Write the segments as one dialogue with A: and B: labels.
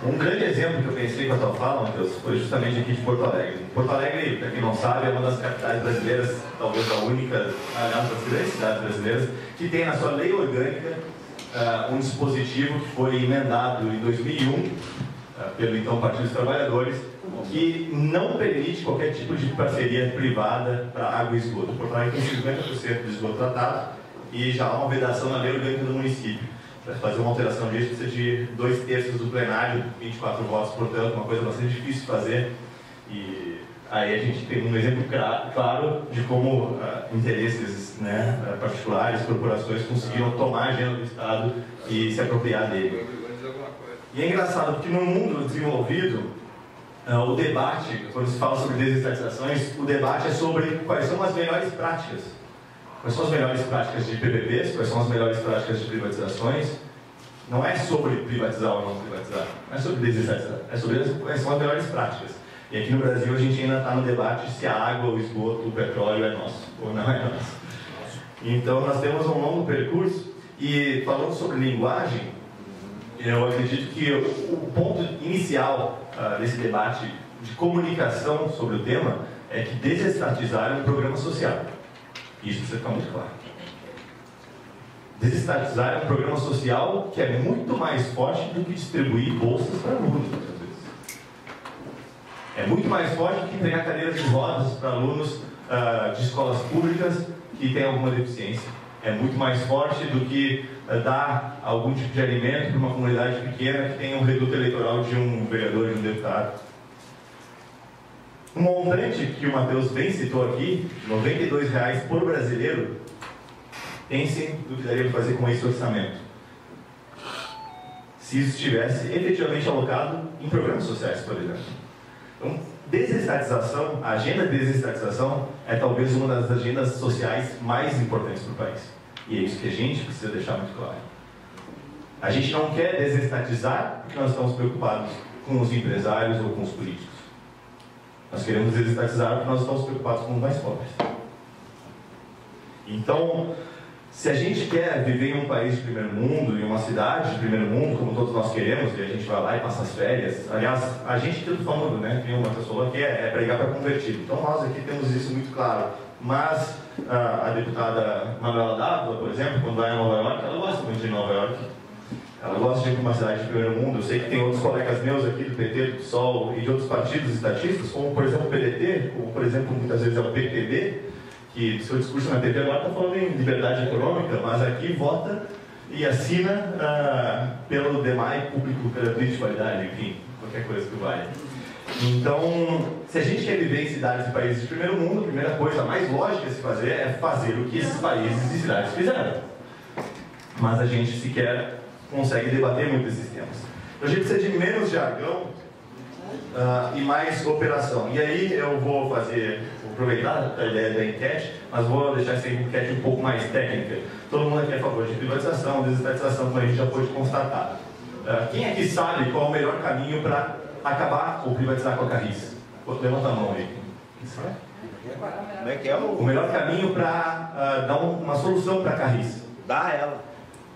A: Um grande exemplo que eu pensei com a tua fala, Matheus, foi justamente aqui de Porto Alegre. Porto Alegre, para quem não sabe, é uma das capitais brasileiras, talvez a única, aliás, das grandes cidades brasileiras, que tem na sua lei orgânica um dispositivo que foi emendado em 2001 pelo então Partido dos Trabalhadores, que não permite qualquer tipo de parceria privada para água e esgoto. Porto Alegre tem 50% de esgoto tratado e já há uma vedação na lei orgânica do município. Para fazer uma alteração disso precisa de 2/3 do plenário, 24 votos, portanto, uma coisa bastante difícil de fazer. E aí a gente tem um exemplo claro de como interesses particulares, corporações conseguiram tomar a agenda do Estado e se apropriar dele. E é engraçado porque no mundo desenvolvido, o debate, quando se fala sobre desestatizações, o debate é sobre quais são as melhores práticas. Quais são as melhores práticas de PPPs, quais são as melhores práticas de privatizações. Não é sobre privatizar ou não privatizar, não é sobre desestatizar, é sobre quais são as melhores práticas. E aqui no Brasil a gente ainda está no debate se a água, o esgoto, o petróleo é nosso ou não é nosso. Então nós temos um longo percurso e falando sobre linguagem, eu acredito que o ponto inicial desse debate de comunicação sobre o tema é que desestatizar é um programa social. Isso precisa ficar muito claro. Desestatizar é um programa social que é muito mais forte do que distribuir bolsas para alunos, muitas vezes. É muito mais forte do que entregar cadeiras de rodas para alunos de escolas públicas que têm alguma deficiência. É muito mais forte do que dar algum tipo de alimento para uma comunidade pequena que tem um reduto eleitoral de um vereador, de um deputado. Um montante que o Matheus bem citou aqui, R$ 92,00 por brasileiro, pensem no que daria para fazer com esse orçamento. Se isso estivesse efetivamente alocado em programas sociais, por exemplo. Então, desestatização, a agenda de desestatização é talvez uma das agendas sociais mais importantes para o país. E é isso que a gente precisa deixar muito claro. A gente não quer desestatizar porque nós estamos preocupados com os empresários ou com os políticos. Nós queremos desestatizar porque nós estamos preocupados com os mais pobres. Então, se a gente quer viver em um país de primeiro mundo, em uma cidade de primeiro mundo, como todos nós queremos, e a gente vai lá e passa as férias, aliás, a gente tudo falando, que o Matheus falou, que é pregar para convertido. Então nós aqui temos isso muito claro. Mas a deputada Manuela Dávila, por exemplo, quando vai a Nova York, ela gosta muito de Nova York. Ela gosta de ir para uma cidade de primeiro mundo. Eu sei que tem outros colegas meus aqui do PT, do PSOL e de outros partidos estatistas, como por exemplo o PDT, como por exemplo muitas vezes é o PTB, que seu discurso na TV agora está falando em liberdade econômica, mas aqui vota e assina pelo DEMAI público, pela de qualidade, enfim, qualquer coisa que vale. Então, se a gente quer viver em cidades e países de primeiro mundo, a primeira coisa mais lógica a se fazer é fazer o que esses países e cidades fizeram. Mas a gente sequer consegue debater muito esses temas. Então a gente precisa de menos jargão e mais operação. E aí eu vou aproveitar a ideia da enquete, mas vou deixar essa enquete um pouco mais técnica. Todo mundo aqui é a favor de privatização, desestatização, como a gente já pôde constatar. Quem aqui sabe qual é o melhor caminho para acabar ou privatizar com a Carris? Levanta a mão aí.
B: Como é que é
A: o melhor caminho para dar uma solução para a Carris?
B: Dá ela.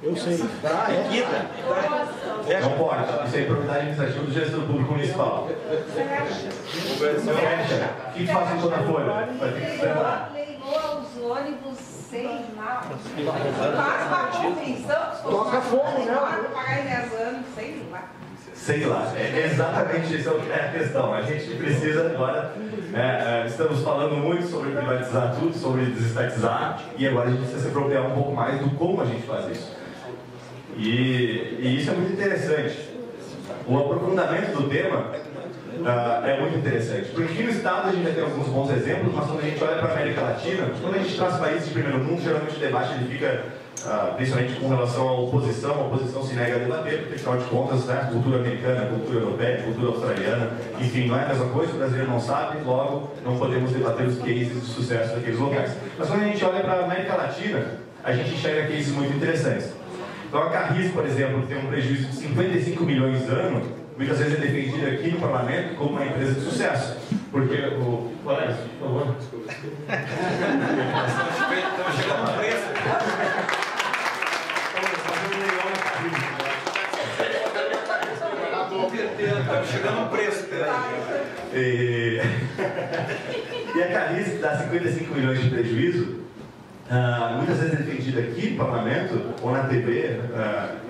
C: Eu sei.
B: Liquida.
A: Não pode. Isso é propriedade administrativa do gestor público municipal. Fecha. O que faz com toda a folha? Vai ter que esperar.
D: Leilou os ônibus sem mal. Faz uma convenção.
C: Toca fogo, né?
D: Pagar em 10 anos, sei lá.
A: Sei lá, exatamente isso é a questão. A gente precisa agora, estamos falando muito sobre privatizar tudo, sobre desestatizar, e agora a gente precisa se apropriar um pouco mais do como a gente faz isso. E isso é muito interessante. O aprofundamento do tema é muito interessante, porque aqui no Estado a gente já tem alguns bons exemplos, mas quando a gente olha para a América Latina, quando a gente traz países de primeiro mundo, geralmente o debate ele fica principalmente com relação à oposição. A oposição se nega a debater, porque afinal de contas, cultura americana, cultura europeia, cultura australiana, enfim, não é a mesma coisa, o brasileiro não sabe, logo não podemos debater os cases de sucesso daqueles locais. Mas quando a gente olha para a América Latina, a gente enxerga cases muito interessantes. Então a Carris, por exemplo, tem um prejuízo de 55 milhões ano, muitas vezes é defendido aqui no parlamento como uma empresa de sucesso. Porque o... Colegas, por favor.
B: Estamos chegando no preço.
A: 55 milhões de prejuízo, muitas vezes é defendido aqui no parlamento ou na TV,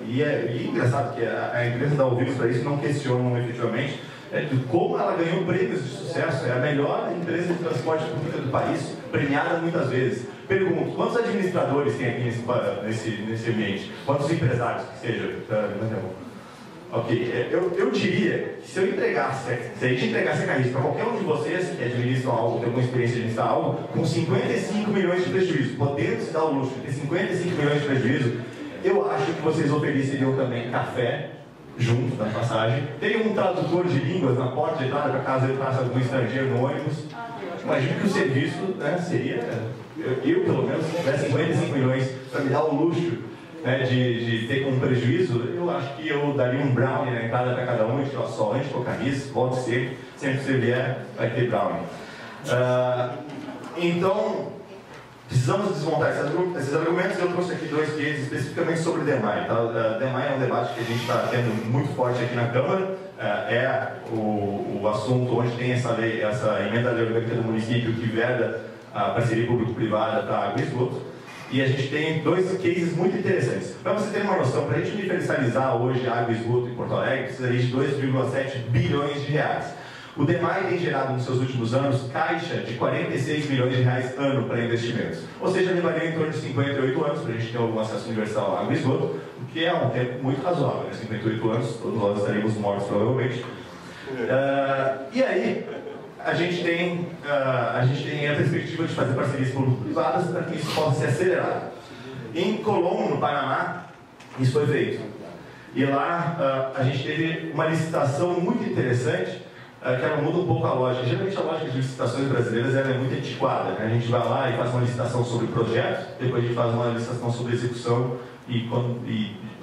A: e é engraçado que a empresa dá ouvidos para isso e não questionam efetivamente como ela ganhou prêmios de sucesso. É a melhor empresa de transporte público do país, premiada muitas vezes. Pergunto, quantos administradores tem aqui nesse ambiente? Quantos empresários que seja? Ok, eu diria que se a gente entregasse a carreira para qualquer um de vocês que administram algo, tem alguma experiência de administrar algo, com 55 milhões de prejuízo, podendo se dar o luxo de ter 55 milhões de prejuízo, eu acho que vocês ofereceriam também café, junto da passagem, teria um tradutor de línguas na porta de entrada para caso entrasse algum estrangeiro no ônibus. Imagino que o serviço seria, eu pelo menos, se tivesse 55 milhões para me dar o luxo de ter como prejuízo, eu acho que eu daria um brownie na entrada para cada um, tirar só antes, colocar nisso, volte sempre que você vier, vai ter brownie. Então, precisamos desmontar esses argumentos. Eu trouxe aqui 2 cases especificamente sobre o DEMAI. Tá? DEMAI é um debate que a gente está tendo muito forte aqui na Câmara. É o assunto onde tem essa emenda da lei orgânica do município que veda a parceria público-privada para água e esgoto. E a gente tem 2 cases muito interessantes. Para você ter uma noção, para a gente universalizar hoje água e esgoto em Porto Alegre, precisaria de 2,7 bilhões de reais. O DEMAI tem gerado nos seus últimos anos caixa de 46 milhões de reais ano para investimentos. Ou seja, levaria em torno de 58 anos para a gente ter algum acesso universal à água e esgoto, o que é um tempo muito razoável. 58 anos, todos nós estaríamos mortos provavelmente. E aí, a gente tem a perspectiva de fazer parcerias público-privadas para que isso possa ser acelerado. Em Colombo, no Panamá, isso foi feito. E lá a gente teve uma licitação muito interessante, que ela muda um pouco a lógica. Geralmente a lógica de licitações brasileiras ela é muito antiquada, né? A gente vai lá e faz uma licitação sobre projeto, depois a gente faz uma licitação sobre execução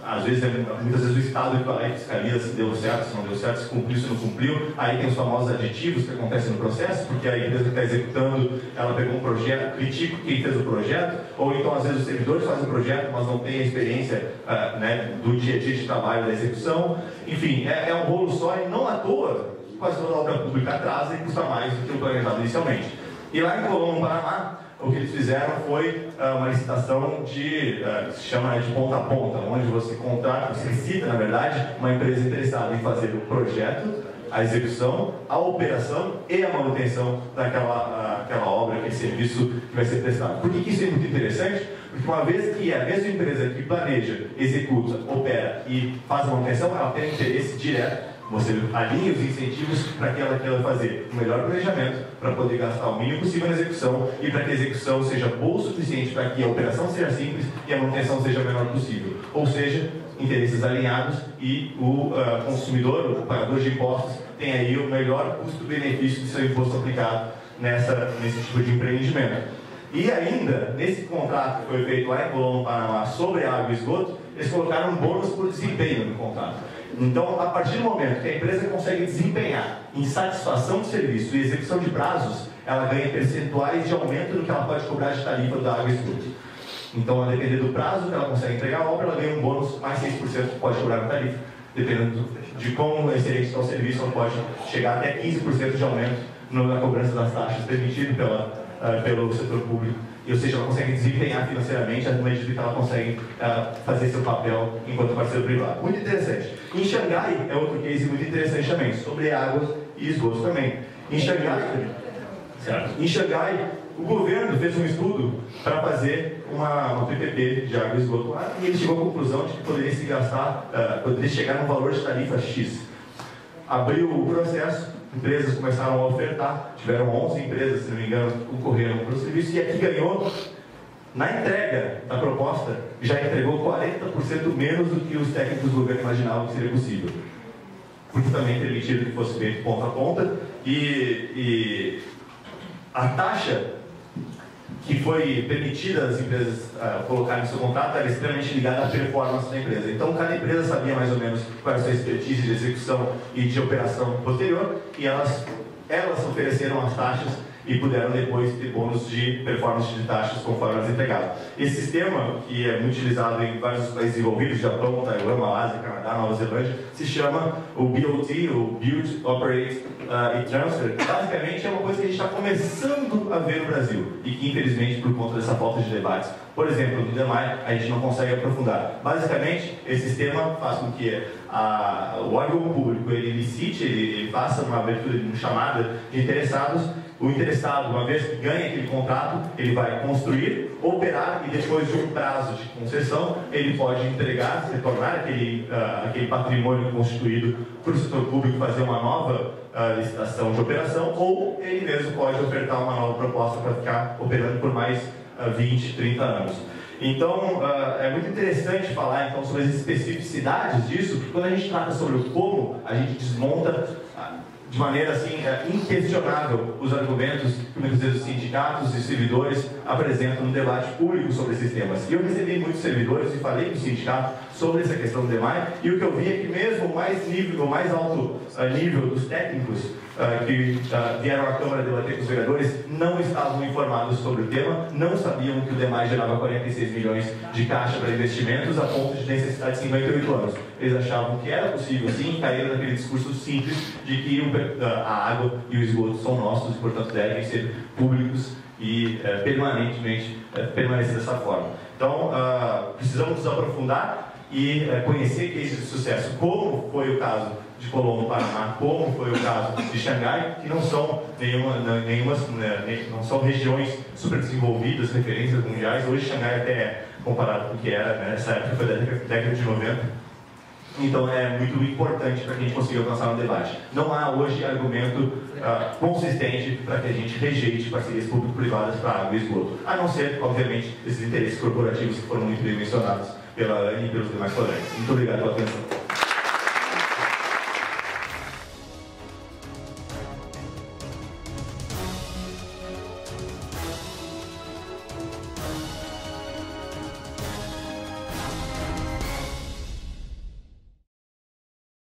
A: às vezes, muitas vezes o Estado vai lá e fiscaliza se deu certo, se não deu certo, se cumpriu, se não cumpriu. Aí tem os famosos aditivos que acontecem no processo, porque a empresa que está executando, ela pegou um projeto, critica quem fez o projeto, ou então às vezes os servidores fazem o projeto, mas não tem a experiência do dia a dia de trabalho da execução. Enfim, é um rolo só e não à toa, quase toda a obra pública atrasa e custa mais do que o planejado inicialmente. E lá em Colombo, no Panamá, o que eles fizeram foi uma licitação que se chama de ponta a ponta, onde você contrata, você licita, na verdade, uma empresa interessada em fazer o projeto, a execução, a operação e a manutenção daquela obra, aquele serviço que vai ser prestado. Por que isso é muito interessante? Porque uma vez que é a mesma empresa que planeja, executa, opera e faz a manutenção, ela tem interesse direto. Você alinha os incentivos para que ela queira fazer o melhor planejamento, para poder gastar o mínimo possível na execução e para que a execução seja boa o suficiente para que a operação seja simples e a manutenção seja a menor possível. Ou seja, interesses alinhados e o consumidor, o pagador de impostos, tem aí o melhor custo-benefício de seu imposto aplicado nesse tipo de empreendimento. E ainda, nesse contrato que foi feito lá em Colombo, Panamá, sobre água e esgoto, eles colocaram um bônus por desempenho no contrato. Então, a partir do momento que a empresa consegue desempenhar em satisfação de serviço e execução de prazos, ela ganha percentuais de aumento no que ela pode cobrar de tarifa da água e esgoto. Então, a depender do prazo que ela consegue entregar a obra, ela ganha um bônus mais 6% que pode cobrar na tarifa. Dependendo de quão excelente está o serviço, ela pode chegar até 15% de aumento na cobrança das taxas permitido pelo setor público. Ou seja, ela consegue desempenhar financeiramente à medida que ela consegue fazer seu papel enquanto parceiro privado. Muito interessante. Em Xangai é outro case muito interessante também, sobre águas e esgoto também. Em Xangai, o governo fez um estudo para fazer uma PPP de água e esgoto lá, e ele chegou à conclusão de que poderia chegar num valor de tarifa X. Abriu o processo, empresas começaram a ofertar, tiveram 11 empresas, se não me engano, concorreram para o serviço, e aqui ganhou, na entrega da proposta, já entregou 40% menos do que os técnicos do governo imaginavam que seria possível. Porque também permitiram que fosse feito ponta a ponta, e a taxa que foi permitida às empresas colocarem no seu contrato era extremamente ligada à performance da empresa. Então, cada empresa sabia mais ou menos qual era a sua expertise de execução e de operação posterior, e elas ofereceram as taxas e puderam depois ter bônus de performance de taxas conforme elas entregavam. Esse sistema, que é muito utilizado em vários países desenvolvidos, Japão, Taiwan, Malásia, Canadá, Nova Zelândia, se chama o BOT, o Build, Operate e Transfer. Basicamente é uma coisa que a gente está começando a ver no Brasil e que infelizmente por conta dessa falta de debates, por exemplo, no DEMAI, a gente não consegue aprofundar. Basicamente, esse sistema faz com que o órgão público ele licite, ele faça uma abertura de uma chamada de interessados. O interessado, uma vez que ganha aquele contrato, ele vai construir, operar e depois de um prazo de concessão, ele pode entregar, retornar aquele patrimônio constituído para o setor público, fazer uma nova licitação de operação, ou ele mesmo pode ofertar uma nova proposta para ficar operando por mais 20, 30 anos. Então, é muito interessante falar então, sobre as especificidades disso, porque quando a gente trata sobre o como, a gente desmonta de maneira assim, inquestionável os argumentos que muitas vezes os sindicatos e servidores apresentam no debate público sobre esses temas. E eu recebi muitos servidores e falei com o sindicato sobre essa questão do DEMAI, e o que eu vi é que mesmo o mais alto nível dos técnicos que vieram à Câmara debater com os vereadores não estavam informados sobre o tema, não sabiam que o DEMAI gerava 46 milhões de caixa para investimentos a ponto de necessitar de 58 anos. Eles achavam que era possível sim, e caíram naquele discurso simples de que a água e o esgoto são nossos e, portanto, devem ser públicos e permanentemente permanecer dessa forma. Então, precisamos nos aprofundar e conhecer cases de sucesso, como foi o caso de Colombo, Paraná, como foi o caso de Xangai, que não são não são regiões super desenvolvidas, referências mundiais. Hoje Xangai até é comparado com o que era, né? Nessa época foi da década de 90. Então é muito importante para que a gente consiga avançar no debate. Não há hoje argumento consistente para que a gente rejeite parcerias público-privadas para água e esgoto, a não ser, obviamente, esses interesses corporativos que foram muito bem mencionados pela Anne e pelos demais colegas. Muito obrigado pela atenção.